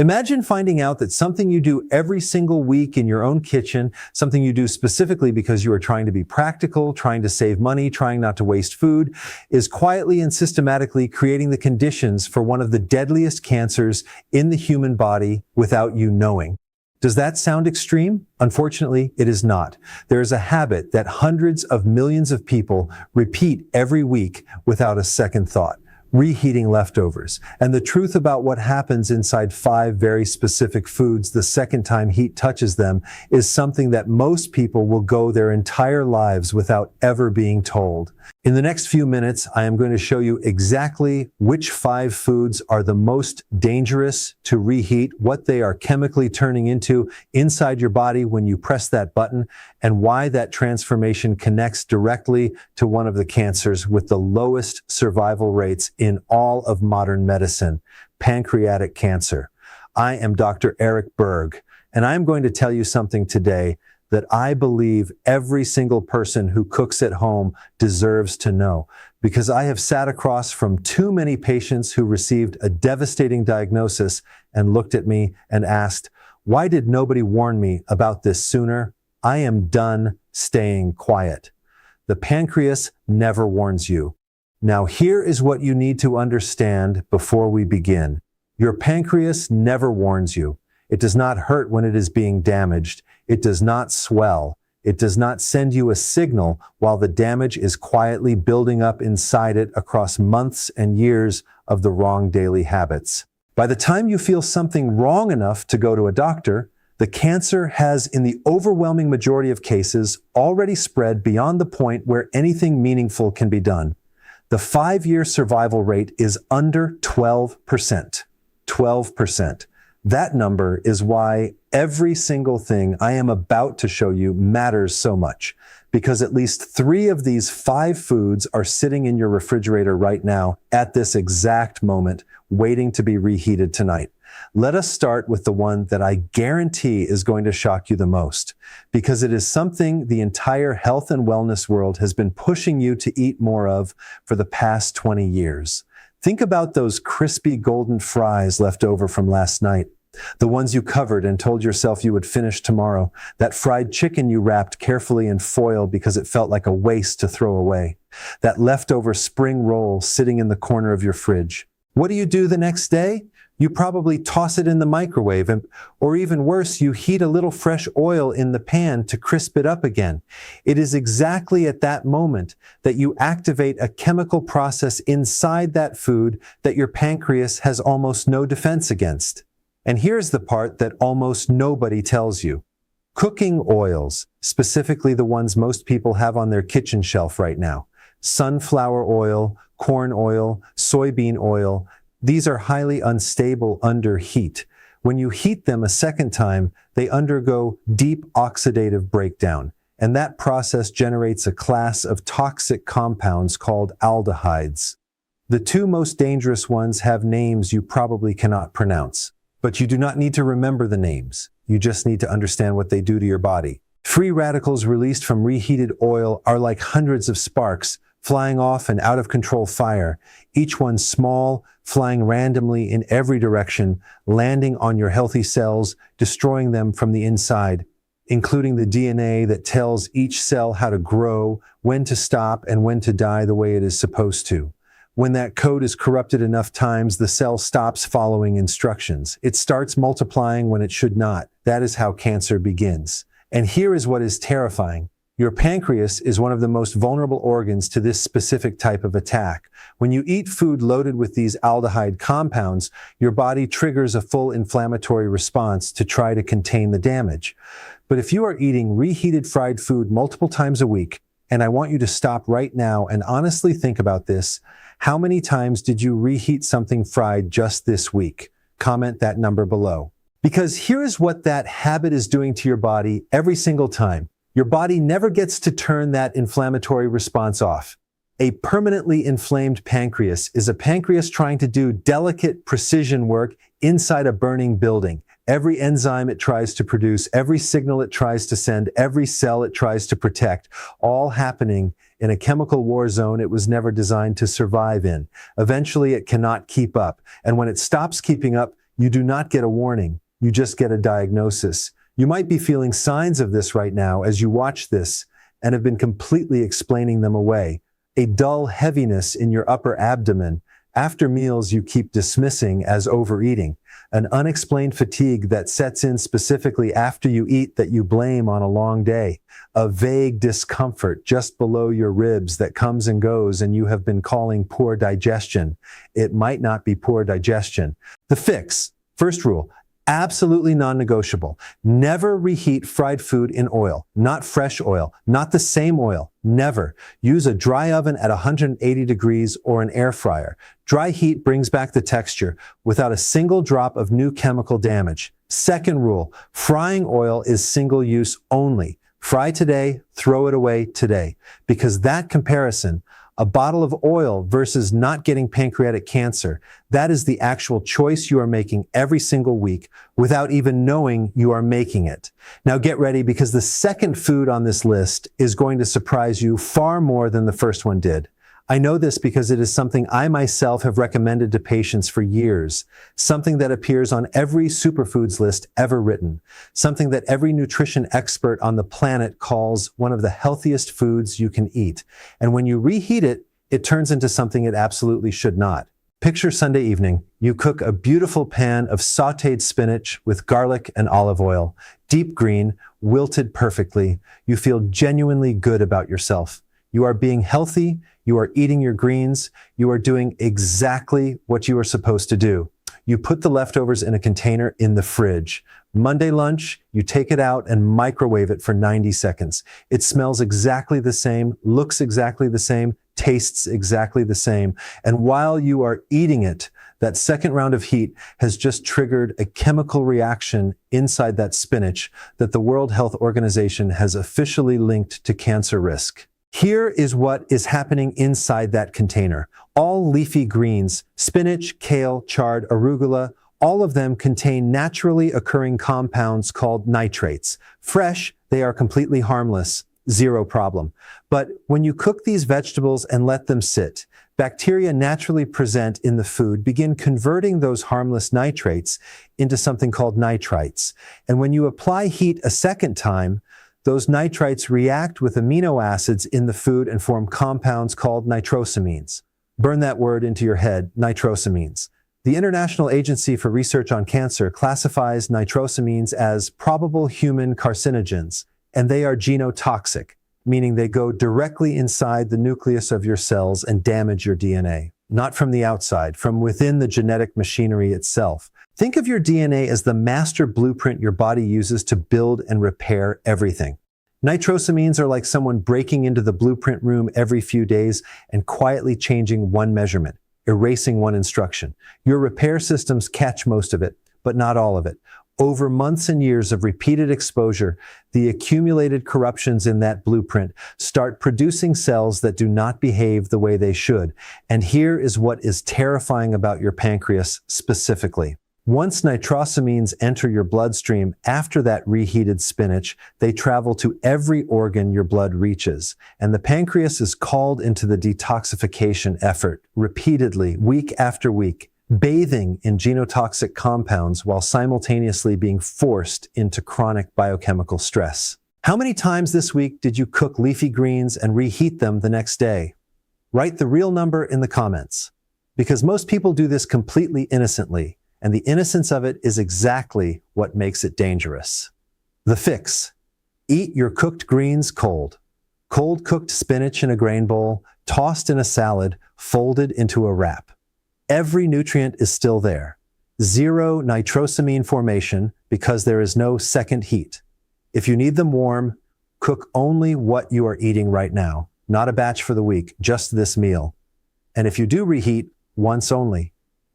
Imagine finding out that something you do every single week in your own kitchen, something you do specifically because you are trying to be practical, trying to save money, trying not to waste food, is quietly and systematically creating the conditions for one of the deadliest cancers in the human body without you knowing. Does that sound extreme? Unfortunately, it is not. There is a habit that hundreds of millions of people repeat every week without a second thought. Reheating leftovers. And the truth about what happens inside 5 very specific foods the second time heat touches them is something that most people will go their entire lives without ever being told. In the next few minutes, I am going to show you exactly which 5 foods are the most dangerous to reheat, what they are chemically turning into inside your body when you press that button, and why that transformation connects directly to one of the cancers with the lowest survival rates in all of modern medicine, pancreatic cancer. I am Dr. Eric Berg, and I'm going to tell you something today that I believe every single person who cooks at home deserves to know, because I have sat across from too many patients who received a devastating diagnosis and looked at me and asked, "Why did nobody warn me about this sooner? I am done staying quiet." The pancreas never warns you. Now here is what you need to understand before we begin. Your pancreas never warns you. It does not hurt when it is being damaged. It does not swell. It does not send you a signal while the damage is quietly building up inside it across months and years of the wrong daily habits. By the time you feel something wrong enough to go to a doctor, the cancer has, in the overwhelming majority of cases, already spread beyond the point where anything meaningful can be done. The 5-year survival rate is under 12%. 12%. That number is why every single thing I am about to show you matters so much, because at least 3 of these 5 foods are sitting in your refrigerator right now at this exact moment, waiting to be reheated tonight. Let us start with the one that I guarantee is going to shock you the most, because it is something the entire health and wellness world has been pushing you to eat more of for the past 20 years. Think about those crispy golden fries left over from last night, the ones you covered and told yourself you would finish tomorrow, that fried chicken you wrapped carefully in foil because it felt like a waste to throw away, that leftover spring roll sitting in the corner of your fridge. What do you do the next day? You probably toss it in the microwave, or even worse, you heat a little fresh oil in the pan to crisp it up again. It is exactly at that moment that you activate a chemical process inside that food that your pancreas has almost no defense against. And here's the part that almost nobody tells you. Cooking oils, specifically the ones most people have on their kitchen shelf right now, sunflower oil, corn oil, soybean oil, these are highly unstable under heat. When you heat them a second time, they undergo deep oxidative breakdown, and that process generates a class of toxic compounds called aldehydes. The 2 most dangerous ones have names you probably cannot pronounce, but you do not need to remember the names. You just need to understand what they do to your body. Free radicals released from reheated oil are like hundreds of sparks flying off an out-of-control fire, each one small, flying randomly in every direction, landing on your healthy cells, destroying them from the inside, including the DNA that tells each cell how to grow, when to stop, and when to die the way it is supposed to. When that code is corrupted enough times, the cell stops following instructions. It starts multiplying when it should not. That is how cancer begins. And here is what is terrifying. Your pancreas is one of the most vulnerable organs to this specific type of attack. When you eat food loaded with these aldehyde compounds, your body triggers a full inflammatory response to try to contain the damage. But if you are eating reheated fried food multiple times a week, and I want you to stop right now and honestly think about this, how many times did you reheat something fried just this week? Comment that number below. Because here is what that habit is doing to your body every single time. Your body never gets to turn that inflammatory response off. A permanently inflamed pancreas is a pancreas trying to do delicate precision work inside a burning building. Every enzyme it tries to produce, every signal it tries to send, every cell it tries to protect, all happening in a chemical war zone it was never designed to survive in. Eventually, it cannot keep up. And when it stops keeping up, You do not get a warning. You just get a diagnosis. You might be feeling signs of this right now as you watch this and have been completely explaining them away. A dull heaviness in your upper abdomen. After meals you keep dismissing as overeating. An unexplained fatigue that sets in specifically after you eat that you blame on a long day. A vague discomfort just below your ribs that comes and goes and you have been calling poor digestion. It might not be poor digestion. The fix. First rule. Absolutely non-negotiable. Never reheat fried food in oil. Not fresh oil. Not the same oil. Never. Use a dry oven at 180 degrees or an air fryer. Dry heat brings back the texture without a single drop of new chemical damage. Second rule. Frying oil is single use only. Fry today, throw it away today. Because that comparison, a bottle of oil versus not getting pancreatic cancer, that is the actual choice you are making every single week without even knowing you are making it. Now get ready because the second food on this list is going to surprise you far more than the first one did. I know this because it is something I myself have recommended to patients for years, something that appears on every superfoods list ever written, something that every nutrition expert on the planet calls one of the healthiest foods you can eat. And when you reheat it, it turns into something it absolutely should not. Picture Sunday evening. You cook a beautiful pan of sautéed spinach with garlic and olive oil, deep green, wilted perfectly. You feel genuinely good about yourself. You are being healthy. You are eating your greens. You are doing exactly what you are supposed to do. You put the leftovers in a container in the fridge. Monday lunch, you take it out and microwave it for 90 seconds. It smells exactly the same, looks exactly the same, tastes exactly the same. And while you are eating it, that second round of heat has just triggered a chemical reaction inside that spinach that the World Health Organization has officially linked to cancer risk. Here is what is happening inside that container. All leafy greens, spinach, kale, chard, arugula, all of them contain naturally occurring compounds called nitrates. Fresh, they are completely harmless, zero problem. But when you cook these vegetables and let them sit, bacteria naturally present in the food begin converting those harmless nitrates into something called nitrites. And when you apply heat a second time, those nitrites react with amino acids in the food and form compounds called nitrosamines. Burn that word into your head, nitrosamines. The International Agency for Research on Cancer classifies nitrosamines as probable human carcinogens, and they are genotoxic, meaning they go directly inside the nucleus of your cells and damage your DNA. Not from the outside, from within the genetic machinery itself. Think of your DNA as the master blueprint your body uses to build and repair everything. Nitrosamines are like someone breaking into the blueprint room every few days and quietly changing one measurement, erasing one instruction. Your repair systems catch most of it, but not all of it. Over months and years of repeated exposure, the accumulated corruptions in that blueprint start producing cells that do not behave the way they should. And here is what is terrifying about your pancreas specifically. Once nitrosamines enter your bloodstream after that reheated spinach, they travel to every organ your blood reaches. And the pancreas is called into the detoxification effort repeatedly, week after week, bathing in genotoxic compounds while simultaneously being forced into chronic biochemical stress. How many times this week did you cook leafy greens and reheat them the next day? Write the real number in the comments. Because most people do this completely innocently. And the innocence of it is exactly what makes it dangerous. The fix. Eat your cooked greens cold. Cold cooked spinach in a grain bowl, tossed in a salad, folded into a wrap. Every nutrient is still there. Zero nitrosamine formation because there is no second heat. If you need them warm, cook only what you are eating right now. Not a batch for the week, just this meal. And if you do reheat, once only.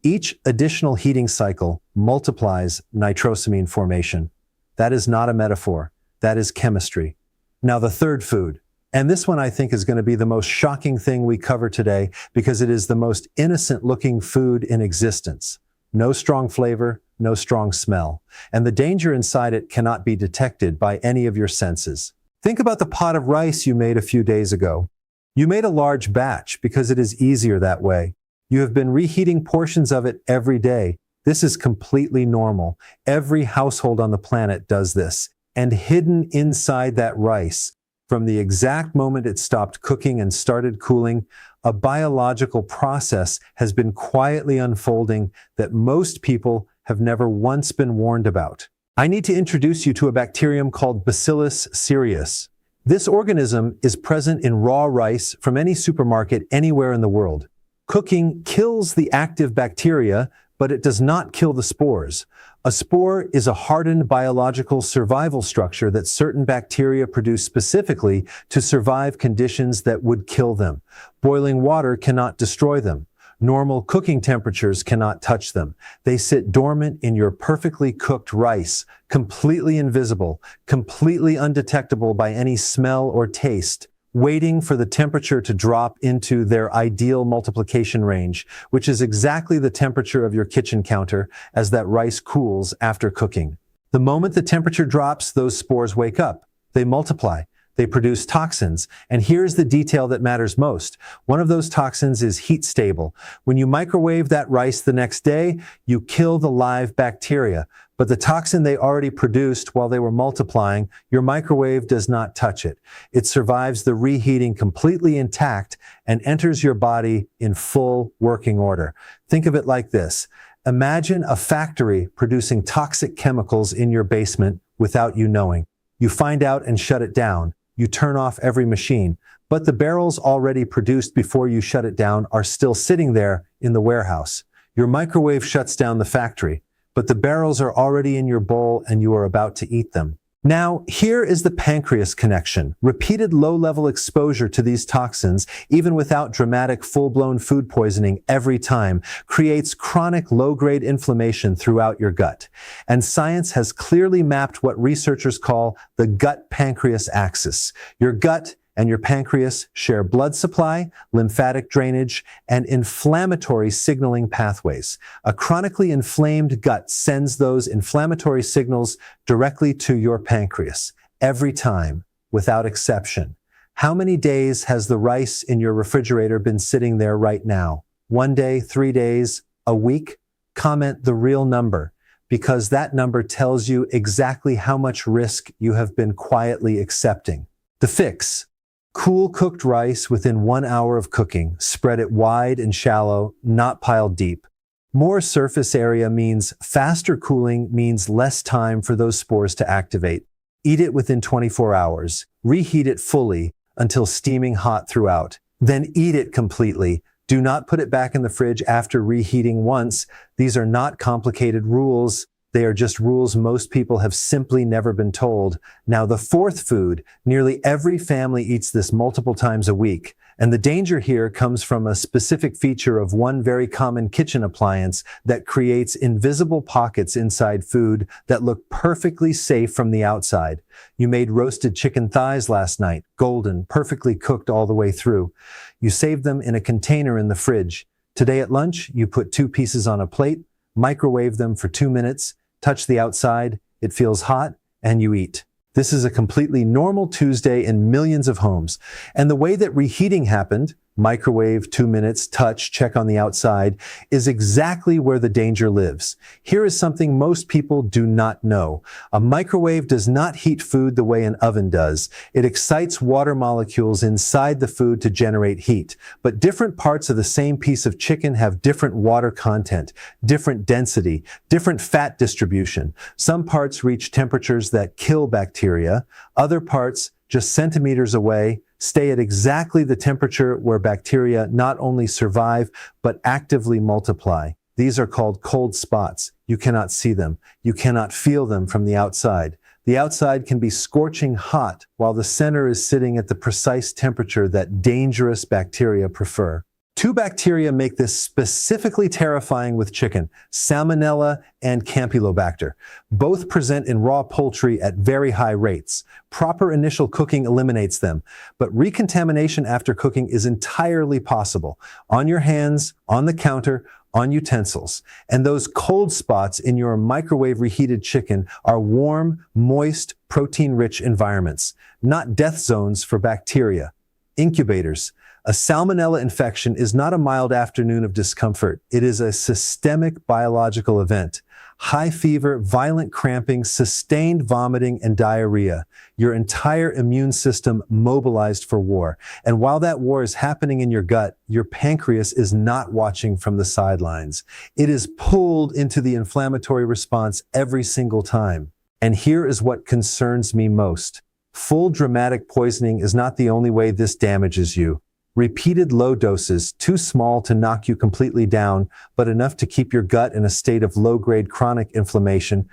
Each additional heating cycle multiplies nitrosamine formation. That is not a metaphor. That is chemistry. Now the third food. And this one I think is going to be the most shocking thing we cover today because it is the most innocent looking food in existence. No strong flavor, no strong smell. And the danger inside it cannot be detected by any of your senses. Think about the pot of rice you made a few days ago. You made a large batch because it is easier that way. You have been reheating portions of it every day. This is completely normal. Every household on the planet does this. And hidden inside that rice, from the exact moment it stopped cooking and started cooling, a biological process has been quietly unfolding that most people have never once been warned about. I need to introduce you to a bacterium called Bacillus cereus. This organism is present in raw rice from any supermarket anywhere in the world. Cooking kills the active bacteria, but it does not kill the spores. A spore is a hardened biological survival structure that certain bacteria produce specifically to survive conditions that would kill them. Boiling water cannot destroy them. Normal cooking temperatures cannot touch them. They sit dormant in your perfectly cooked rice, completely invisible, completely undetectable by any smell or taste, waiting for the temperature to drop into their ideal multiplication range, which is exactly the temperature of your kitchen counter as that rice cools after cooking. The moment the temperature drops, those spores wake up. They multiply. They produce toxins. And here's the detail that matters most. One of those toxins is heat stable. When you microwave that rice the next day, you kill the live bacteria. But the toxin they already produced while they were multiplying, your microwave does not touch it. It survives the reheating completely intact and enters your body in full working order. Think of it like this. Imagine a factory producing toxic chemicals in your basement without you knowing. You find out and shut it down. You turn off every machine, but the barrels already produced before you shut it down are still sitting there in the warehouse. Your microwave shuts down the factory, but the barrels are already in your bowl and you are about to eat them. Now, here is the pancreas connection. Repeated low-level exposure to these toxins, even without dramatic full-blown food poisoning every time, creates chronic low-grade inflammation throughout your gut. And science has clearly mapped what researchers call the gut-pancreas axis. Your gut and your pancreas share blood supply, lymphatic drainage, and inflammatory signaling pathways. A chronically inflamed gut sends those inflammatory signals directly to your pancreas, every time, without exception. How many days has the rice in your refrigerator been sitting there right now? 1 day, 3 days, a week? Comment the real number, because that number tells you exactly how much risk you have been quietly accepting. The fix: cool cooked rice within 1 hour of cooking. Spread it wide and shallow, not piled deep. More surface area means faster cooling, means less time for those spores to activate. Eat it within 24 hours. Reheat it fully until steaming hot throughout. Then eat it completely. Do not put it back in the fridge after reheating once. These are not complicated rules. They are just rules most people have simply never been told. Now, the fourth food, nearly every family eats this multiple times a week. And the danger here comes from a specific feature of one very common kitchen appliance that creates invisible pockets inside food that look perfectly safe from the outside. You made roasted chicken thighs last night, golden, perfectly cooked all the way through. You saved them in a container in the fridge. Today at lunch, you put 2 pieces on a plate, microwave them for 2 minutes, touch the outside, it feels hot, and you eat. This is a completely normal Tuesday in millions of homes. And the way that reheating happened, microwave, 2 minutes, touch, check on the outside, is exactly where the danger lives. Here is something most people do not know. A microwave does not heat food the way an oven does. It excites water molecules inside the food to generate heat. But different parts of the same piece of chicken have different water content, different density, different fat distribution. Some parts reach temperatures that kill bacteria. Other parts, just centimeters away, stay at exactly the temperature where bacteria not only survive, but actively multiply. These are called cold spots. You cannot see them. You cannot feel them from the outside. The outside can be scorching hot, while the center is sitting at the precise temperature that dangerous bacteria prefer. 2 bacteria make this specifically terrifying with chicken: Salmonella and Campylobacter. Both present in raw poultry at very high rates. Proper initial cooking eliminates them, but recontamination after cooking is entirely possible. On your hands, on the counter, on utensils. And those cold spots in your microwave reheated chicken are warm, moist, protein-rich environments, not death zones for bacteria. Incubators. A salmonella infection is not a mild afternoon of discomfort. It is a systemic biological event. High fever, violent cramping, sustained vomiting, and diarrhea. Your entire immune system mobilized for war. And while that war is happening in your gut, your pancreas is not watching from the sidelines. It is pulled into the inflammatory response every single time. And here is what concerns me most. Full dramatic poisoning is not the only way this damages you. Repeated low doses, too small to knock you completely down, but enough to keep your gut in a state of low-grade chronic inflammation.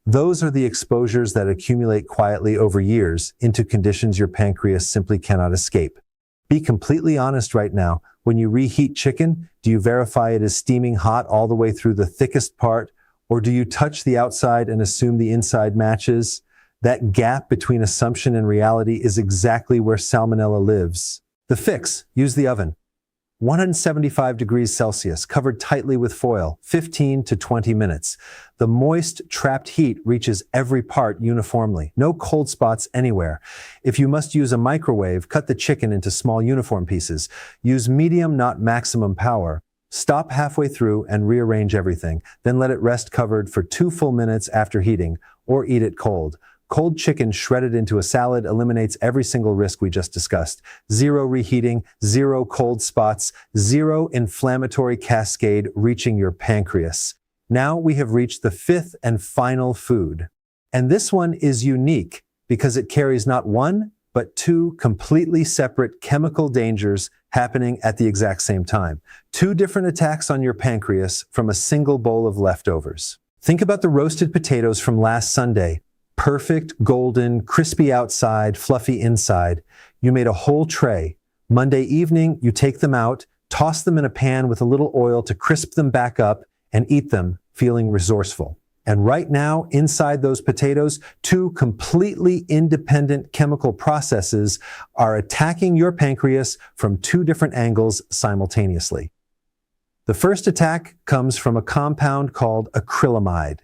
Those are the exposures that accumulate quietly over years into conditions your pancreas simply cannot escape. Be completely honest right now. When you reheat chicken, do you verify it is steaming hot all the way through the thickest part, or do you touch the outside and assume the inside matches? That gap between assumption and reality is exactly where salmonella lives. The fix: use the oven. 175 degrees Celsius, covered tightly with foil, 15 to 20 minutes. The moist, trapped heat reaches every part uniformly. No cold spots anywhere. If you must use a microwave, cut the chicken into small uniform pieces. Use medium, not maximum power. Stop halfway through and rearrange everything. Then let it rest covered for 2 full minutes after heating, or eat it cold. Cold chicken shredded into a salad eliminates every single risk we just discussed. 0 reheating, 0 cold spots, 0 inflammatory cascade reaching your pancreas. Now we have reached the 5th and final food. And this one is unique because it carries not one, but 2 completely separate chemical dangers happening at the exact same time. 2 different attacks on your pancreas from a single bowl of leftovers. Think about the roasted potatoes from last Sunday. Perfect, golden, crispy outside, fluffy inside. You made a whole tray. Monday evening, you take them out, toss them in a pan with a little oil to crisp them back up, and eat them, feeling resourceful. And right now, inside those potatoes, 2 completely independent chemical processes are attacking your pancreas from 2 different angles simultaneously. The first attack comes from a compound called acrylamide.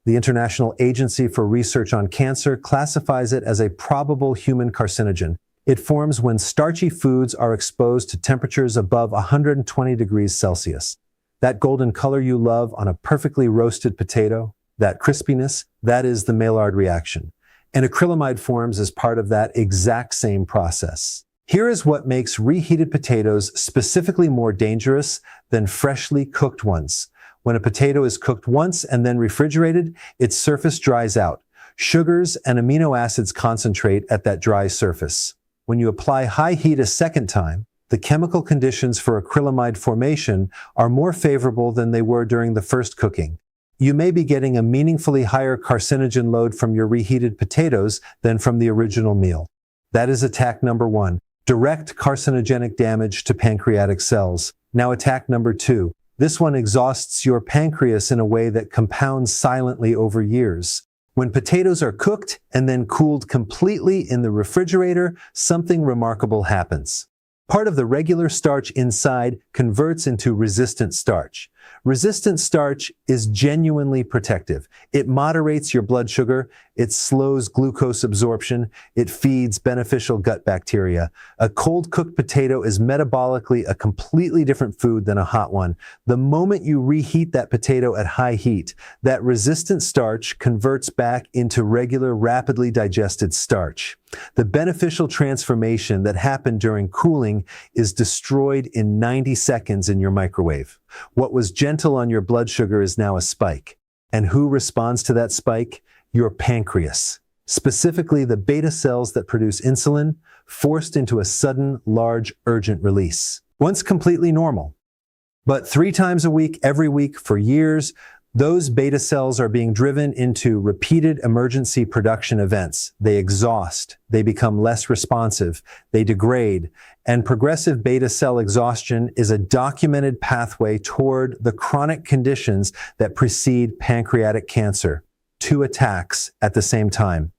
The International Agency for Research on Cancer classifies it as a probable human carcinogen. It forms when starchy foods are exposed to temperatures above 120 degrees Celsius. That golden color you love on a perfectly roasted potato, that crispiness, that is the Maillard reaction. And acrylamide forms as part of that exact same process. Here is what makes reheated potatoes specifically more dangerous than freshly cooked ones. When a potato is cooked once and then refrigerated, its surface dries out. Sugars and amino acids concentrate at that dry surface. When you apply high heat a second time, the chemical conditions for acrylamide formation are more favorable than they were during the first cooking. You may be getting a meaningfully higher carcinogen load from your reheated potatoes than from the original meal. That is attack number 1, direct carcinogenic damage to pancreatic cells. Now attack number 2. This one exhausts your pancreas in a way that compounds silently over years. When potatoes are cooked and then cooled completely in the refrigerator, something remarkable happens. Part of the regular starch inside converts into resistant starch. Resistant starch is genuinely protective. It moderates your blood sugar, it slows glucose absorption, it feeds beneficial gut bacteria. A cold-cooked potato is metabolically a completely different food than a hot one. The moment you reheat that potato at high heat, that resistant starch converts back into regular, rapidly digested starch. The beneficial transformation that happened during cooling is destroyed in 90 seconds in your microwave. What was gentle on your blood sugar is now a spike. And who responds to that spike? Your pancreas. Specifically, the beta cells that produce insulin, forced into a sudden, large, urgent release. Once completely normal. But 3 times a week, every week, for years, those beta cells are being driven into repeated emergency production events. They exhaust, they become less responsive, they degrade, and progressive beta cell exhaustion is a documented pathway toward the chronic conditions that precede pancreatic cancer. 2 attacks at the same time.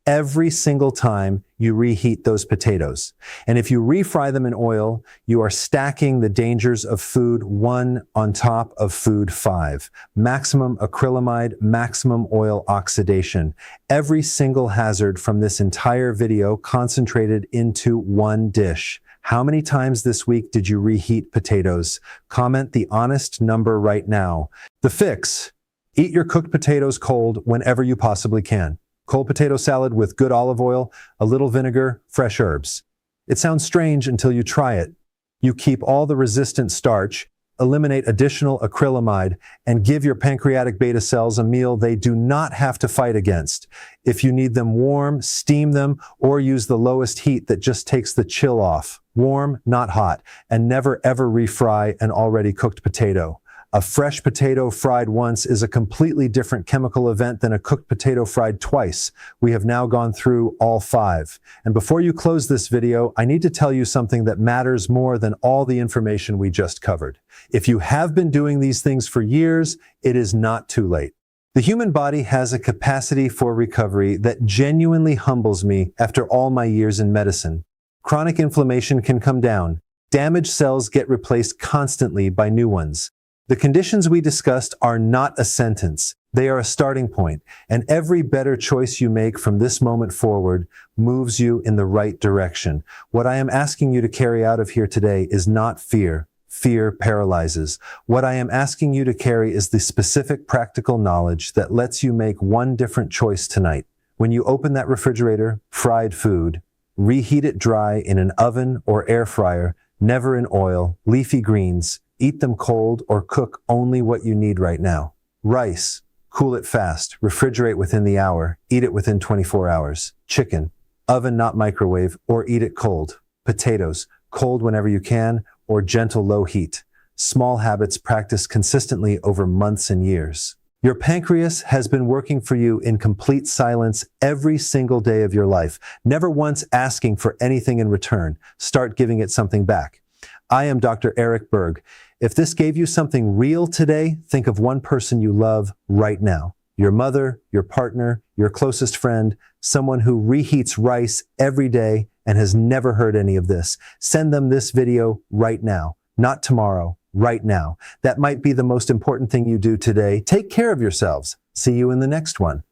Every single time you reheat those potatoes. And if you refry them in oil, you are stacking the dangers of food 1 on top of food 5. Maximum acrylamide, maximum oil oxidation. Every single hazard from this entire video concentrated into one dish. How many times this week did you reheat potatoes? Comment the honest number right now. The fix: eat your cooked potatoes cold whenever you possibly can. Cold potato salad with good olive oil, a little vinegar, fresh herbs. It sounds strange until you try it. You keep all the resistant starch, eliminate additional acrylamide, and give your pancreatic beta cells a meal they do not have to fight against. If you need them warm, steam them, or use the lowest heat that just takes the chill off. Warm, not hot, and never ever refry an already cooked potato. A fresh potato fried once is a completely different chemical event than a cooked potato fried twice. We have now gone through all 5. And before you close this video, I need to tell you something that matters more than all the information we just covered. If you have been doing these things for years, it is not too late. The human body has a capacity for recovery that genuinely humbles me after all my years in medicine. Chronic inflammation can come down. Damaged cells get replaced constantly by new ones. The conditions we discussed are not a sentence. They are a starting point, and every better choice you make from this moment forward moves you in the right direction. What I am asking you to carry out of here today is not fear. Fear paralyzes. What I am asking you to carry is the specific practical knowledge that lets you make one different choice tonight. When you open that refrigerator, fried food, reheat it dry in an oven or air fryer, never in oil, leafy greens. Eat them cold or cook only what you need right now. Rice, cool it fast, refrigerate within the hour, eat it within 24 hours. Chicken, oven not microwave, or eat it cold. Potatoes, cold whenever you can, or gentle low heat. Small habits practiced consistently over months and years. Your pancreas has been working for you in complete silence every single day of your life, never once asking for anything in return. Start giving it something back. I am Dr. Eric Berg. If this gave you something real today, think of one person you love right now. Your mother, your partner, your closest friend, someone who reheats rice every day and has never heard any of this. Send them this video right now, not tomorrow, right now. That might be the most important thing you do today. Take care of yourselves. See you in the next one.